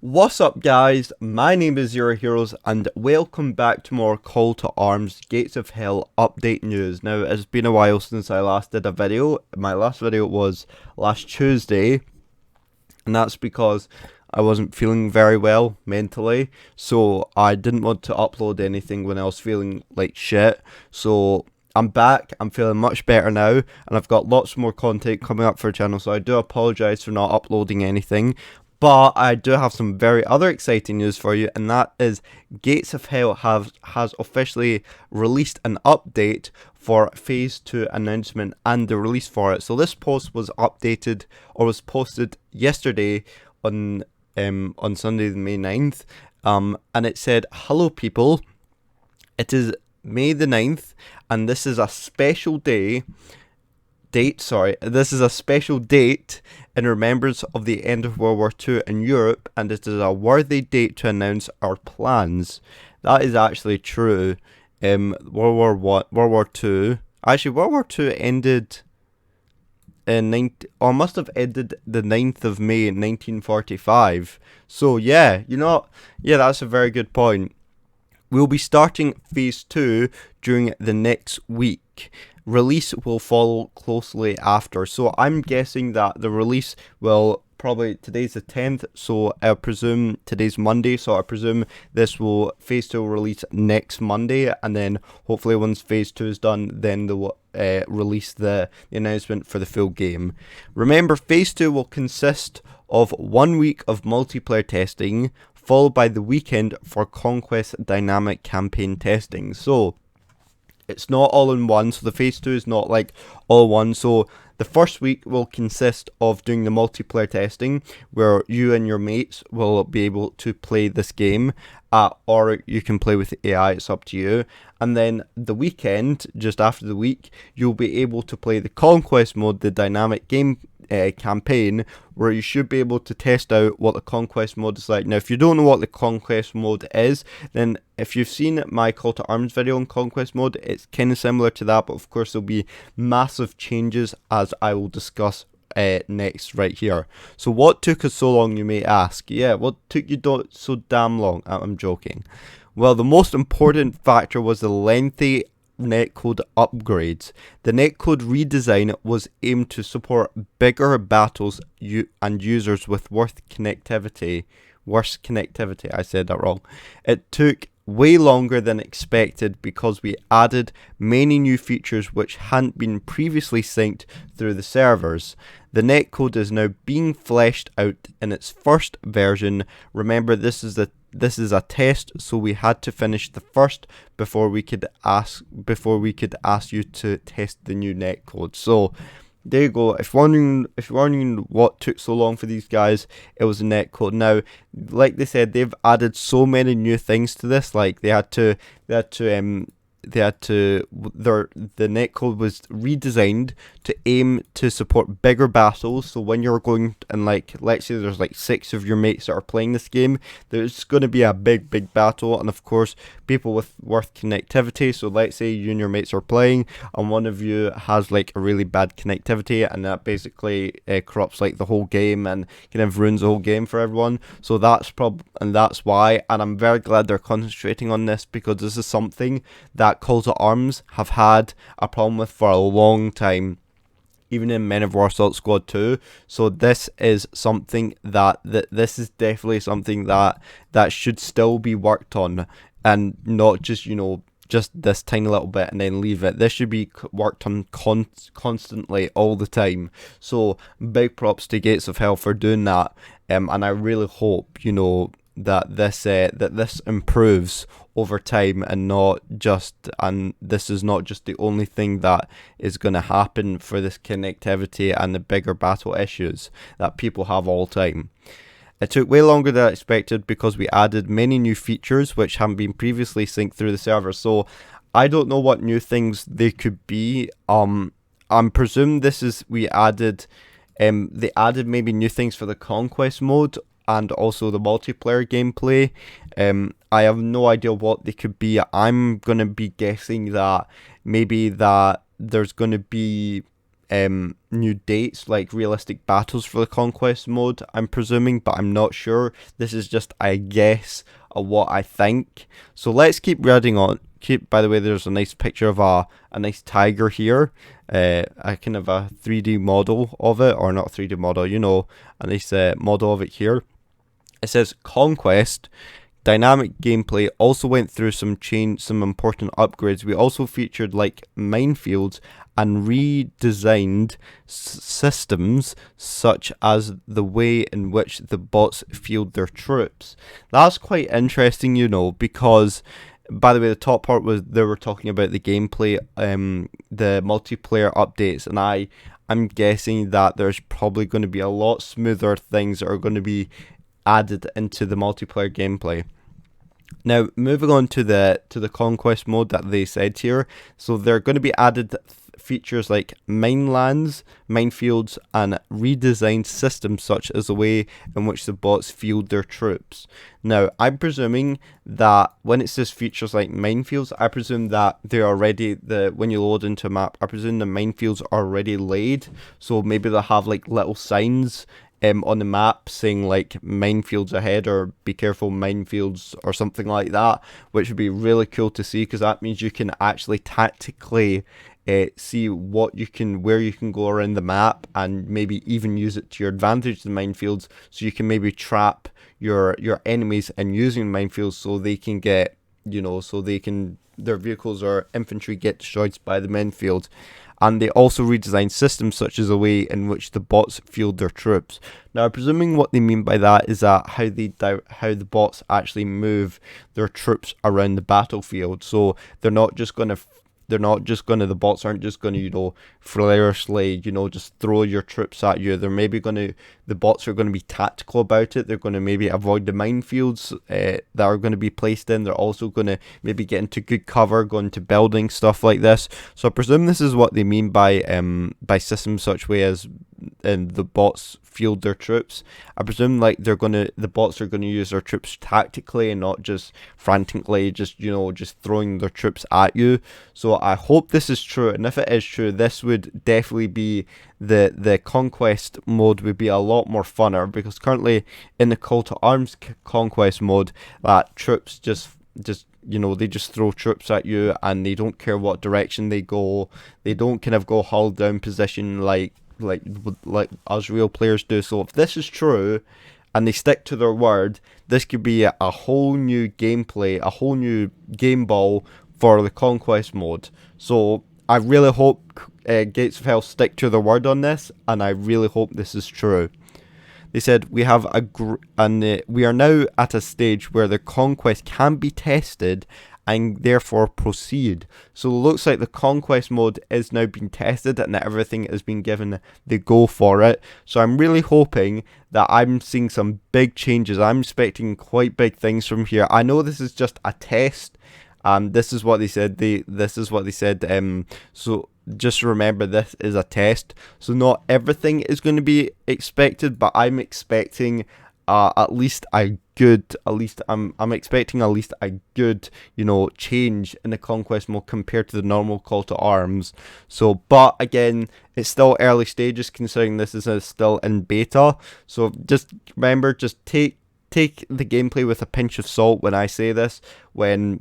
What's up guys, my name is Zero Heroes and welcome back to more Call to Arms Gates of Hell update news. Now it's been a while since I last did a video. My last video was last Tuesday and that's because I wasn't feeling very well mentally, so I didn't want to upload anything when I was feeling like shit. So I'm back, I'm feeling much better now, and I've got lots more content coming up for the channel, so I do apologise for not uploading anything. But I do have some very other exciting news for you, and that is Gates of Hell has officially released an update for Phase 2 announcement and the release for it. So this post was updated, or was posted yesterday on Sunday the May 9th, and it said, "Hello people, it is May the 9th, and this is a special this is a special date in remembrance of the end of World War II in Europe, and it is a worthy date to announce our plans." That is actually true. World War II. Actually, World War II ended must have ended the 9th of May in 1945. So yeah, that's a very good point. We'll be starting Phase 2 during the next week. Release will follow closely after. So I'm guessing that the release will probably, today's the 10th, so I presume today's Monday, so I presume Phase 2 will release next Monday, and then hopefully once Phase 2 is done, then they'll release the announcement for the full game. Remember, Phase 2 will consist of 1 week of multiplayer testing, followed by the weekend for Conquest dynamic campaign testing. So it's not all in one, so the Phase 2 is not like all one. So the first week will consist of doing the multiplayer testing, where you and your mates will be able to play this game, or you can play with AI, it's up to you. And then the weekend, just after the week, you'll be able to play the Conquest Mode, the dynamic game campaign, where you should be able to test out what the Conquest Mode is like. Now, if you don't know what the Conquest Mode is, then if you've seen my Call to Arms video on Conquest Mode, it's kind of similar to that, but of course there'll be massive changes, as I will discuss next right here. So what took us so long, you may ask? Yeah, what took you so damn long? I'm joking. Well, the most important factor was the lengthy netcode upgrades. The netcode redesign was aimed to support bigger battles and users with worse connectivity. I said that wrong. It took way longer than expected because we added many new features which hadn't been previously synced through the servers. The netcode is now being fleshed out in its first version. Remember, this is a test, so we had to finish the first before we could ask you to test the new netcode. So there you go. If you're wondering what took so long for these guys, it was the netcode. Now, like they said, they've added so many new things to this. Like the netcode was redesigned to aim to support bigger battles. So when you're going and, like, let's say there's like 6 of your mates that are playing this game, there's going to be a big battle, and of course people with worse connectivity. So let's say you and your mates are playing and one of you has like a really bad connectivity, and that basically corrupts like the whole game and kind of ruins the whole game for everyone. So that's why, and I'm very glad they're concentrating on this, because this is something that Call to Arms have had a problem with for a long time, even in Men of War Assault Squad 2. So this is something this is definitely something that should still be worked on, and not just just this tiny little bit and then leave it. This should be worked on constantly all the time. So big props to Gates of Hell for doing that, and I really hope that this improves over time, and this is not just the only thing that is going to happen for this connectivity and the bigger battle issues that people have all the time. It took way longer than I expected because we added many new features which haven't been previously synced through the server. So I don't know what new things they could be. I'm presume they added maybe new things for the Conquest Mode and also the multiplayer gameplay. I have no idea what they could be. I'm gonna be guessing that maybe that there's gonna be new dates, like realistic battles for the Conquest mode, I'm presuming, but I'm not sure. This is just a guess of what I think. So let's keep reading on. By the way, there's a nice picture of a nice tiger here, a kind of a 3D model of it, or not 3D model, you know, a nice model of it here. It says Conquest dynamic gameplay also went through some important upgrades. We also featured like minefields and redesigned systems such as the way in which the bots field their troops. That's quite interesting, you know, because by the way, the top part was they were talking about the gameplay, the multiplayer updates, and I'm guessing that there's probably going to be a lot smoother things that are going to be added into the multiplayer gameplay. Now, moving on to the Conquest mode that they said here, so they're going to be added features like minelands, minefields, and redesigned systems such as the way in which the bots field their troops. Now, I'm presuming that when it says features like minefields, I presume that they're already, when you load into a map, I presume the minefields are already laid, so maybe they'll have like little signs on the map saying like minefields ahead, or be careful minefields, or something like that, which would be really cool to see, because that means you can actually tactically see where you can go around the map, and maybe even use it to your advantage, the minefields, so you can maybe trap your enemies and using minefields so they can get, you know, their vehicles or infantry get destroyed by the minefield. And they also redesigned systems such as the way in which the bots field their troops. Now, presuming what they mean by that is that how the bots actually move their troops around the battlefield. So the bots aren't just gonna, you know, flairishly, you know, just throw your troops at you. The bots are gonna be tactical about it. They're gonna maybe avoid the minefields that are gonna be placed in. They're also gonna maybe get into good cover, go into buildings, stuff like this. So I presume this is what they mean by systems such way as the bots field their troops. I presume like the bots are gonna use their troops tactically and not just frantically, just throwing their troops at you. So I hope this is true, and if it is true, this would definitely be the Conquest mode would be a lot more funner, because currently in the Call to Arms Conquest mode, that troops just they just throw troops at you and they don't care what direction they go. They don't kind of go hull down position like us real players do. So if this is true and they stick to their word, this could be a whole new gameplay, a whole new game ball for the Conquest mode. So I really hope Gates of Hell stick to their word on this, and I really hope this is true. They said we are now at a stage where the Conquest can be tested and therefore proceed. So it looks like the Conquest mode is now being tested and that everything has been given the go for it. So I'm really hoping that I'm seeing some big changes. I'm expecting quite big things from here. I know this is just a test. This is what they said. So just remember, this is a test. So not everything is going to be expected, but I'm expecting I'm expecting at least a good, change in the Conquest mode compared to the normal Call to Arms. So, but again, it's still early stages considering this is still in beta. So just remember, just take the gameplay with a pinch of salt when I say this, when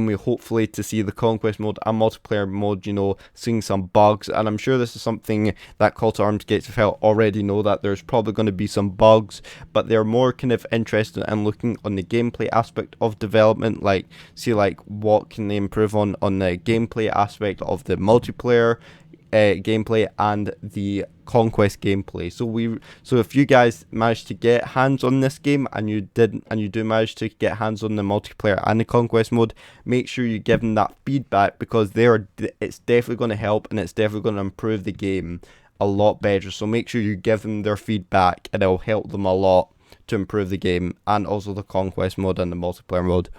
we hopefully to see the Conquest mode and multiplayer mode, seeing some bugs. And I'm sure this is something that Call to Arms Gates of Hell already know, that there's probably going to be some bugs, but they're more kind of interested in looking on the gameplay aspect of development, what can they improve on the gameplay aspect of the multiplayer gameplay and the Conquest gameplay. So if you guys managed to get hands on this game and you do manage to get hands on the multiplayer and the Conquest mode, make sure you give them that feedback, because it's definitely going to help and it's definitely going to improve the game a lot better. So make sure you give them their feedback and it'll help them a lot to improve the game, and also the Conquest mode and the multiplayer mode.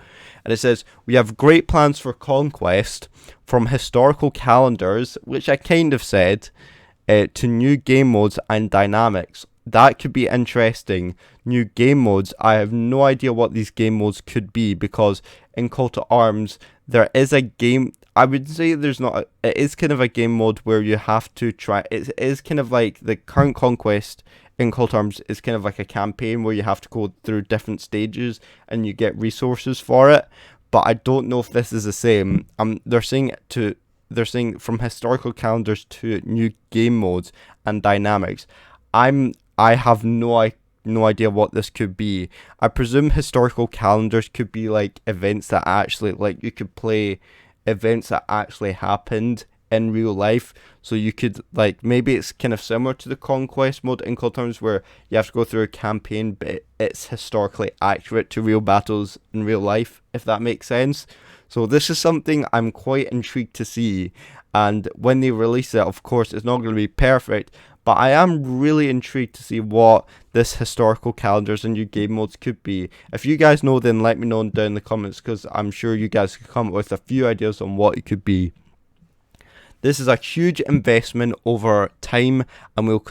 And it says, we have great plans for Conquest, from historical calendars, which I kind of said, to new game modes and dynamics. That could be interesting. New game modes, I have no idea what these game modes could be, because in Call to Arms there is a game, I would say there's not. It is kind of a game mode where you have to try. It is kind of like the current Conquest in Cult Arms is kind of like a campaign where you have to go through different stages and you get resources for it. But I don't know if this is the same. They're saying from historical calendars to new game modes and dynamics. I have no idea what this could be. I presume historical calendars could be like events that actually, like, you could play events that actually happened in real life. So you could, like, maybe it's kind of similar to the Conquest mode in Cold Times where you have to go through a campaign, but it's historically accurate to real battles in real life, if that makes sense. So this is something I'm quite intrigued to see. And when they release it, of course, it's not going to be perfect, but I am really intrigued to see what this historical calendars and new game modes could be. If you guys know, then let me know down in the comments, because I'm sure you guys could come up with a few ideas on what it could be. This is a huge investment over time, and we'll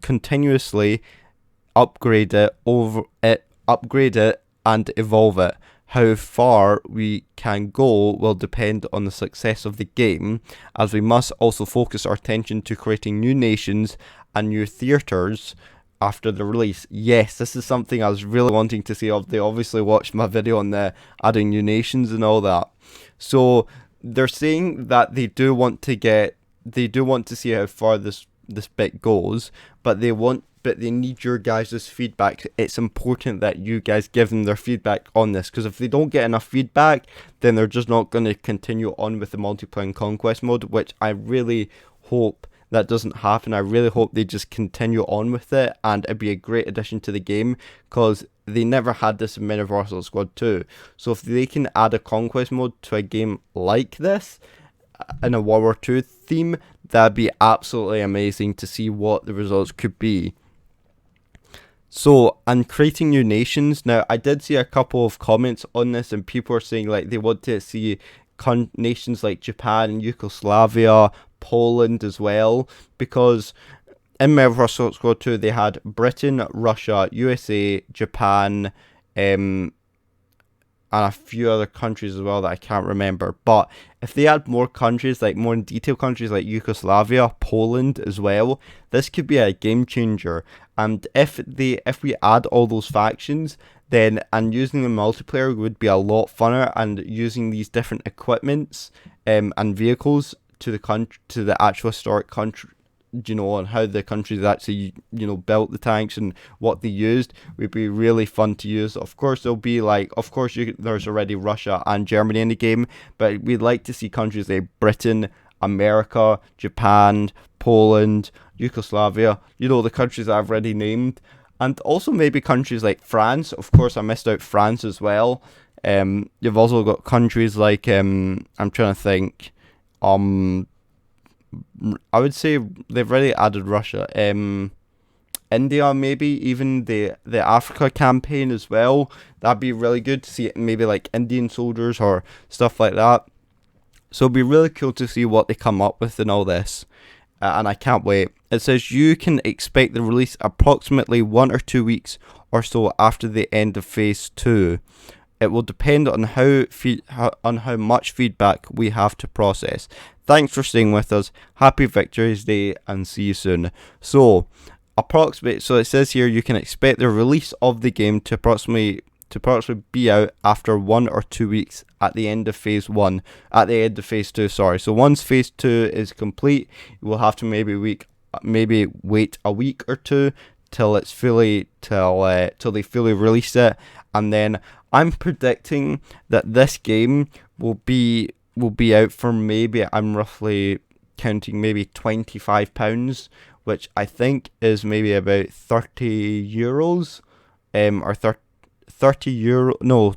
continuously upgrade it, and evolve it. How far we can go will depend on the success of the game, as we must also focus our attention to creating new nations and new theatres after the release. Yes, this is something I was really wanting to see. They obviously watched my video on the adding new nations and all that. So they're saying that they do want to see how far this bit goes, but they need your guys' feedback. It's important that you guys give them their feedback on this, because if they don't get enough feedback, then they're just not going to continue on with the multiplayer and Conquest mode, which I really hope that doesn't happen. I really hope they just continue on with it, and it'd be a great addition to the game, because they never had this in Universal Squad 2. So if they can add a Conquest mode to a game like this, in a World War II theme, that'd be absolutely amazing to see what the results could be. So, and creating new nations. Now, I did see a couple of comments on this, and people are saying like they want to see nations like Japan and Yugoslavia, Poland as well, because in Marvel vs. Squad 2 they had Britain, Russia, USA, Japan, and a few other countries as well that I can't remember. But if they add more countries, like more in detail countries like Yugoslavia, Poland as well, this could be a game changer. And if we add all those factions, then, and using the multiplayer would be a lot funner, and using these different equipments and vehicles to the actual historic country, you know, and how the countries actually, you know, built the tanks and what they used, would be really fun to use. Of course, there'll be like, there's already Russia and Germany in the game, but we'd like to see countries like Britain, America, Japan, Poland, Yugoslavia, you know, the countries I've already named, and also maybe countries like France. Of course, I missed out France as well. You've also got countries like, I'm trying to think, I would say they've already added Russia. India, maybe even the Africa campaign as well. That'd be really good to see, maybe like Indian soldiers or stuff like that. So it'd be really cool to see what they come up with in all this. And I can't wait. It says you can expect the release approximately 1 or 2 weeks or so after the end of Phase 2. It will depend on how much feedback we have to process. Thanks for staying with us. Happy Victories Day, and see you soon. So it says here you can expect the release of the game to approximately be out after 1 or 2 weeks at the end of Phase 2. Sorry. So once Phase 2 is complete, we'll have to maybe wait a week or two till they fully release it, and then I'm predicting that this game will be out for, maybe, I'm roughly counting, maybe £25, which I think is maybe about €30, or 30 euro. No,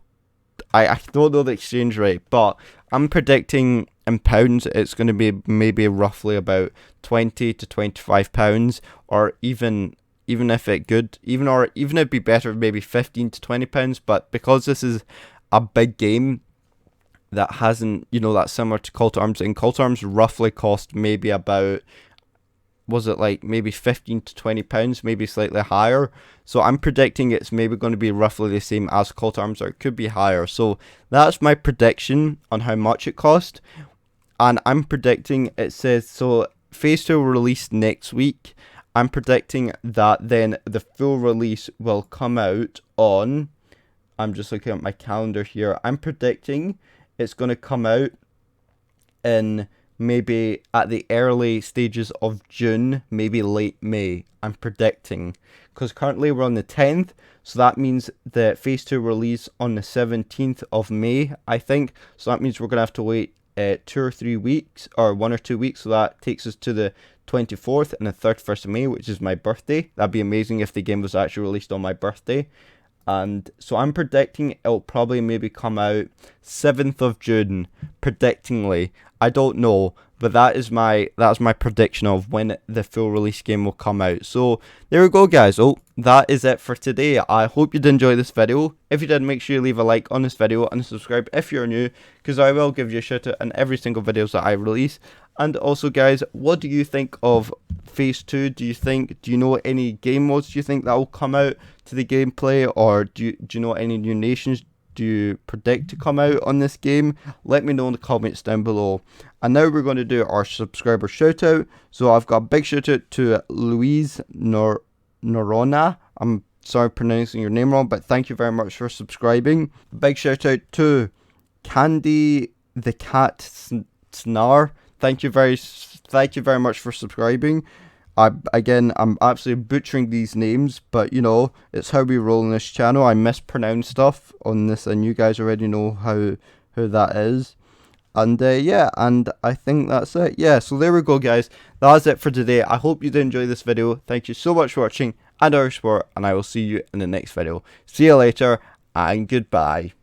I don't know the exchange rate, but I'm predicting in pounds it's going to be maybe roughly about £20 to £25, or even if it'd be better, maybe £15 to £20. But because this is a big game that hasn't, you know, that's similar to Call to Arms, and Call to Arms roughly cost maybe about, was it like maybe £15 to £20, maybe slightly higher. So I'm predicting it's maybe going to be roughly the same as Call to Arms, or it could be higher. So that's my prediction on how much it cost. and I'm predicting, it says, so Phase 2 will release next week. I'm predicting that then the full release will come out on, I'm just looking at my calendar here, I'm predicting it's going to come out in maybe at the early stages of June, maybe late May, I'm predicting. Because currently we're on the 10th, so that means the Phase 2 release on the 17th of May, I think. So that means we're going to have to wait 2 or 3 weeks, or 1 or 2 weeks, so that takes us to the 24th and the 31st of May, which is my birthday. That'd be amazing if the game was actually released on my birthday. And so I'm predicting it'll probably maybe come out 7th of June, predictingly. I don't know, but that's my prediction of when the full release game will come out. So there we go, guys. Oh, that is it for today. I hope you did enjoy this video. If you did, make sure you leave a like on this video and subscribe if you're new, because I will give you a shout out in every single videos that I release. And also, guys, what do you think of Phase 2? Do you know any game modes do you think that will come out to the gameplay, or do you know any new nations do you predict to come out on this game? Let me know in the comments down below. And now we're going to do our subscriber shout out. So I've got a big shout out to Louise Norona. I'm sorry pronouncing your name wrong, but thank you very much for subscribing. Big shout out to Candy the Cat Snar. Thank you very much for subscribing. I'm absolutely butchering these names, but you know, it's how we roll on this channel. I mispronounce stuff on this, and you guys already know how that is. And yeah, and I think that's it. Yeah, so there we go, guys. That's it for today. I hope you did enjoy this video. Thank you so much for watching and our support, and I will see you in the next video. See you later, and goodbye.